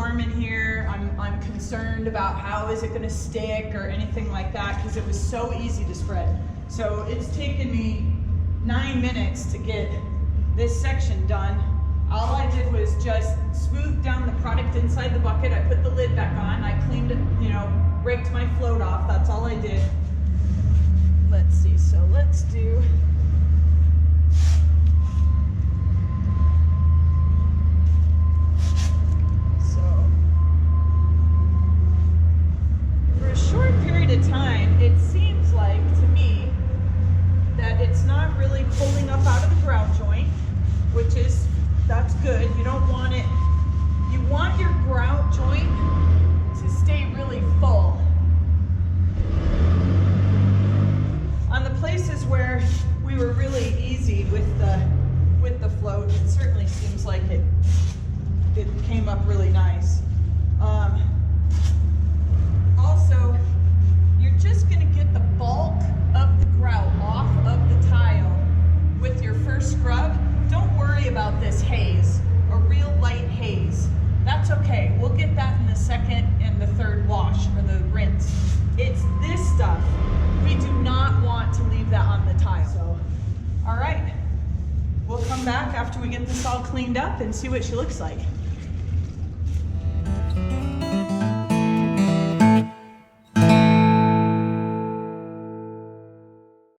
warm in here. I'm concerned about how is it gonna stick or anything like that, because it was so easy to spread. So it's taken me 9 minutes to get this section done. All I did was just smooth down the product inside the bucket. I put the lid back on. I cleaned it, you know, raked my float off. That's all I did. Let's see, so let's do, for a short period of time, it seems like to me that it's not really pulling up out of the grout joint, which is, that's good. You don't want it, you want your grout joint to stay really full. On the places where we were really easy with the float, it certainly seems like it came up really nice. Also, you're just gonna get the bulk of the grout off of the tile with your first scrub. Don't worry about this haze, a real light haze. That's okay, we'll get that in the second and the third wash, or the rinse. It's this stuff. We do not want to leave that on the tile. So, all right, we'll come back after we get this all cleaned up and see what she looks like.